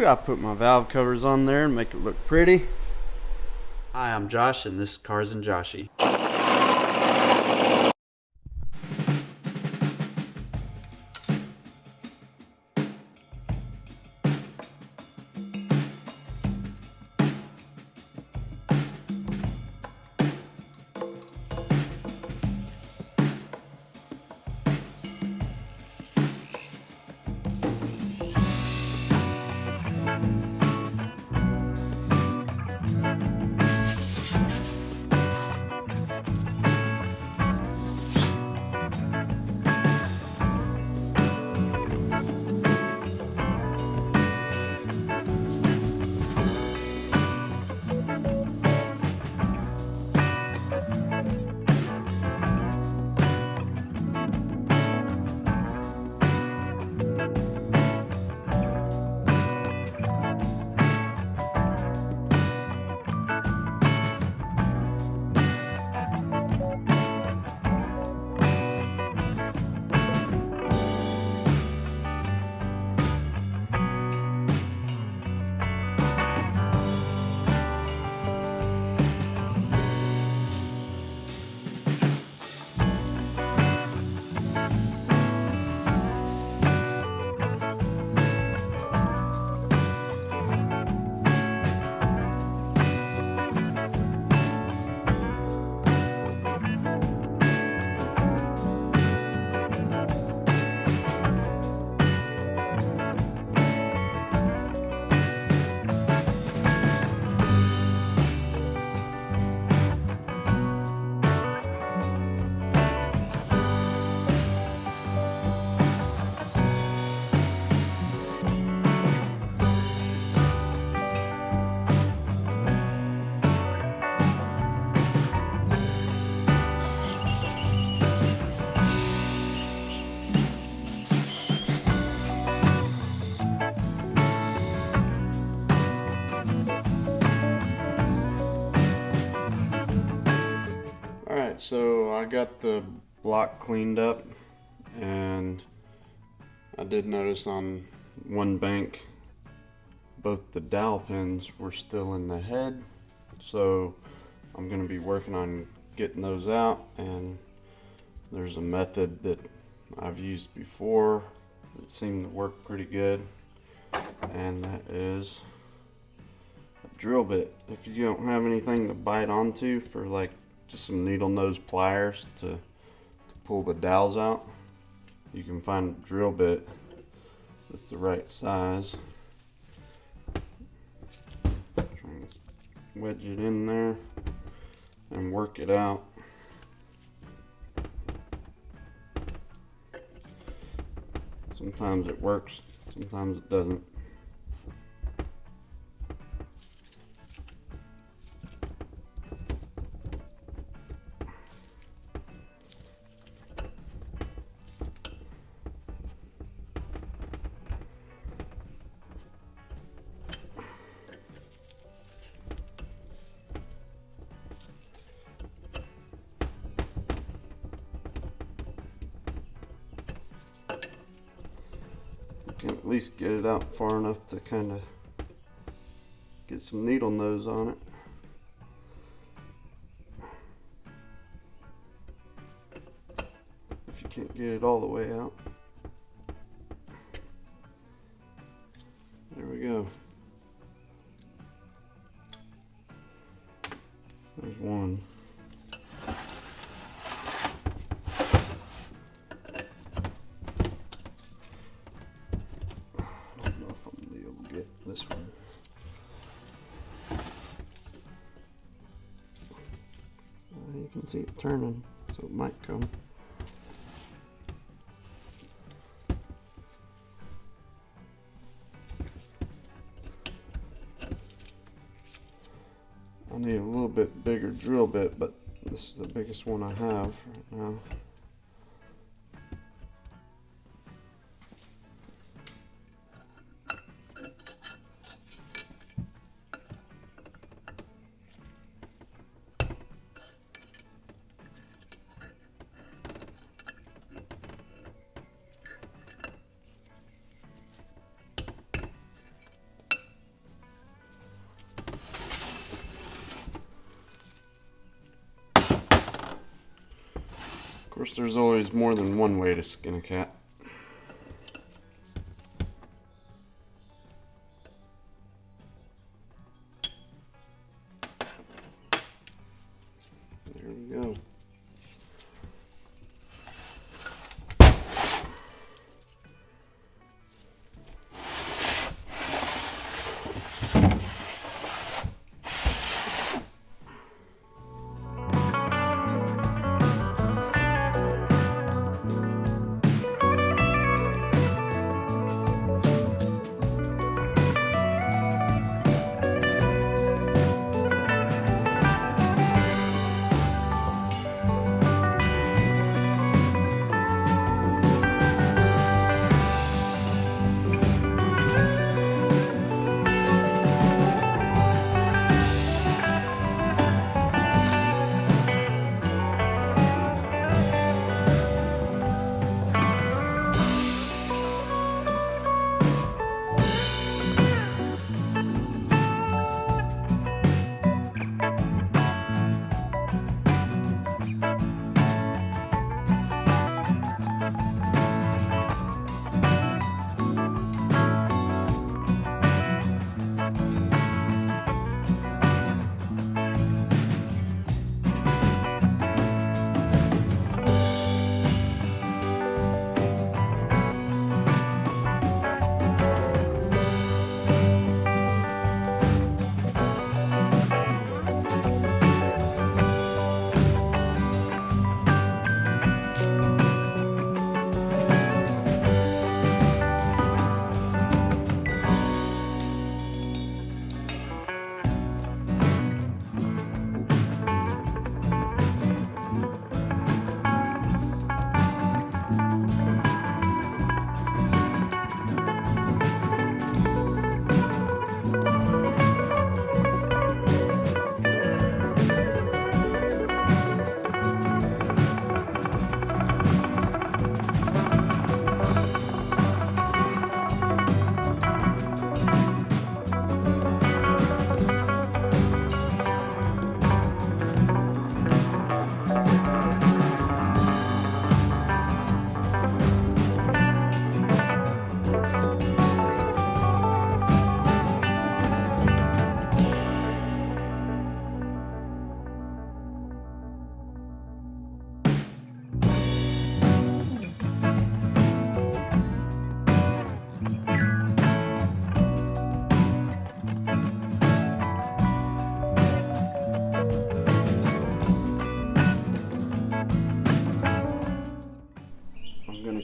I put my valve covers on there and make it look pretty. Hi, I'm Josh, and this is Cars and Joshy. Alright, so I got the block cleaned up, and I did notice on one bank both the dowel pins were still in the head, so I'm going to be working on getting those out. And there's a method that I've used before that seemed to work pretty good, and that is a drill bit. If you don't have anything to bite onto for like just some needle nose pliers to pull the dowels out, you can find a drill bit that's the right size. Try and wedge it in there and work it out. Sometimes it works, sometimes it doesn't. Can at least get it out far enough to kind of get some needle nose on it. If you can't get it all the way out. There we go. There's one. This one. You can see it turning, so it might come. I need a little bit bigger drill bit, but this is the biggest one I have right now. course, there's always more than one way to skin a cat. There we go.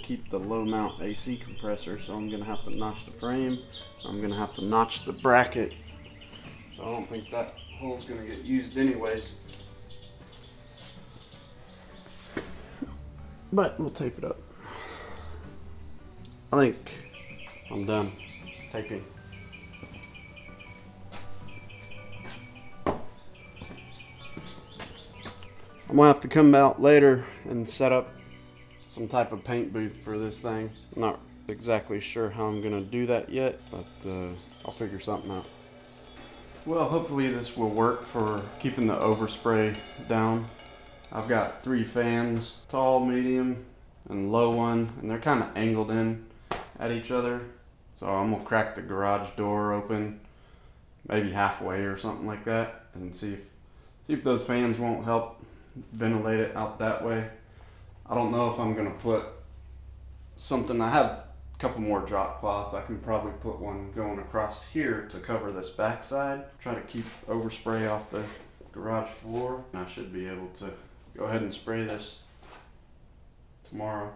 Keep the low mount AC compressor, so I'm gonna have to notch the frame. I'm gonna have to notch the bracket, so I don't think that hole's gonna get used anyways, but we'll tape it up. I think I'm done taping. I'm gonna have to come out later and set up some type of paint booth for this thing. I'm not exactly sure how I'm gonna do that yet, but I'll figure something out. Well, hopefully this will work for keeping the overspray down. I've got 3 fans, tall, medium, and low one, and they're kind of angled in at each other. So I'm gonna crack the garage door open, maybe halfway or something like that, and see if those fans won't help ventilate it out that way. I don't know if I'm gonna put something. I have a couple more drop cloths. I can probably put one going across here to cover this backside. Try to keep overspray off the garage floor. I should be able to go ahead and spray this tomorrow.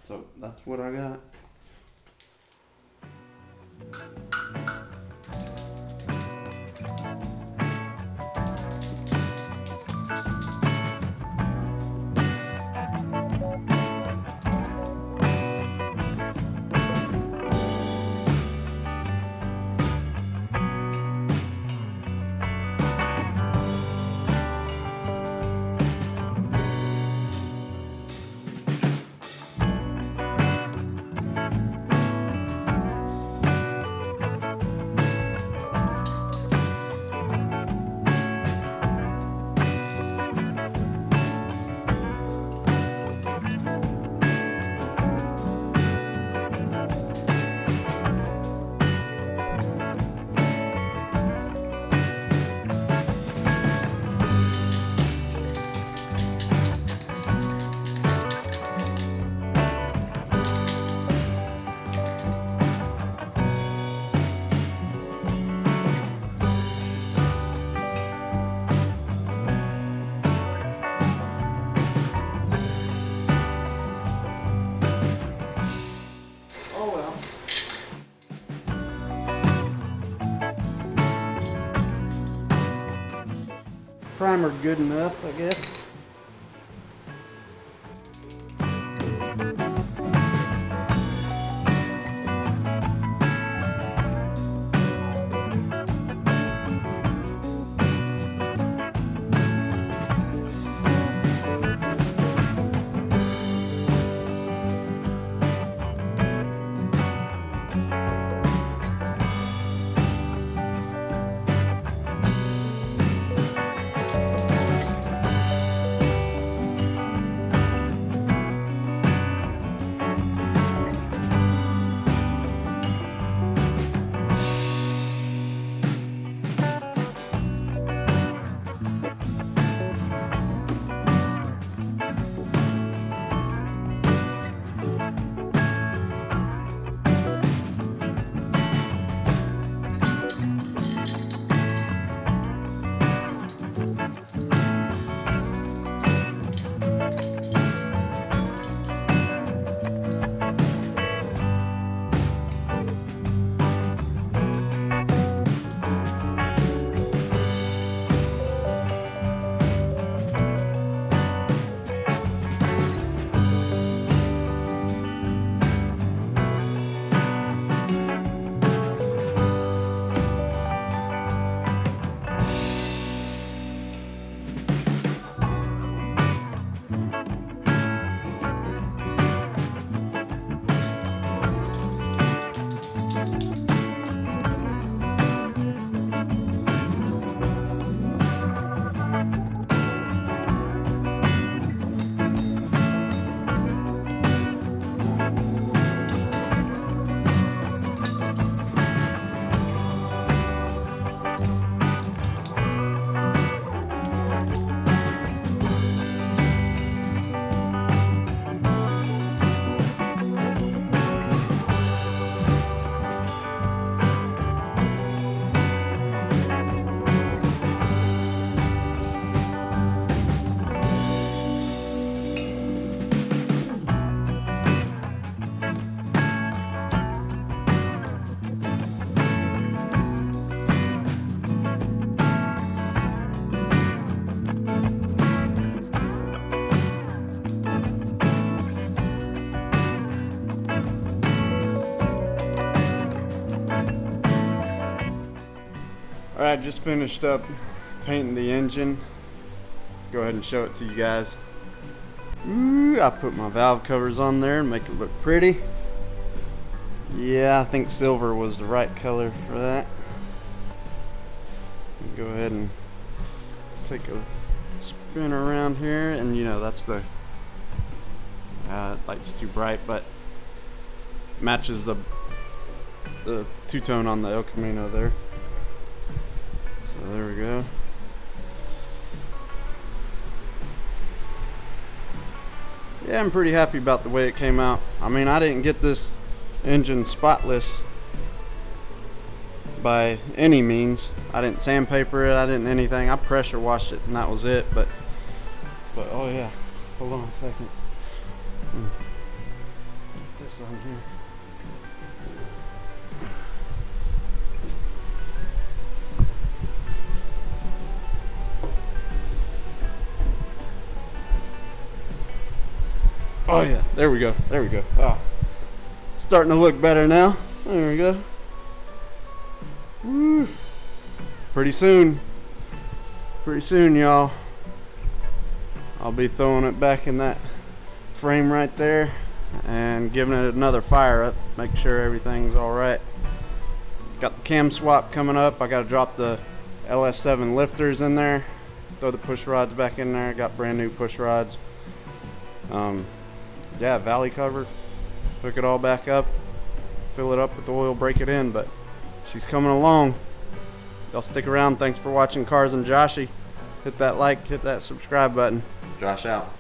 So that's what I got. primer good enough, I guess. Alright, just finished up painting the engine. Go ahead and show it to you guys. Ooh, I put my valve covers on there and make it look pretty. Yeah, I think silver was the right color for that. Go ahead and take a spin around here, and you know that's the light's too bright, but matches the two-tone on the El Camino there. So there we go. Yeah, I'm pretty happy about the way it came out. I mean, I didn't get this engine spotless by any means. I didn't sandpaper it, I didn't anything. I pressure washed it and that was it, but oh yeah, hold on a second. Put this on here. Oh yeah, there we go, there we go. Oh, starting to look better now. There we go. Woo. Pretty soon, y'all, I'll be throwing it back in that frame right there and giving it another fire up, make sure everything's all right. Got the cam swap coming up. I got to drop the LS7 lifters in there, throw the push rods back in there. Got brand new push rods. Yeah, valley cover, hook it all back up, fill it up with oil, break it in, but she's coming along. Y'all stick around. Thanks for watching Cars and Joshy. Hit that like, hit that subscribe button. Josh out.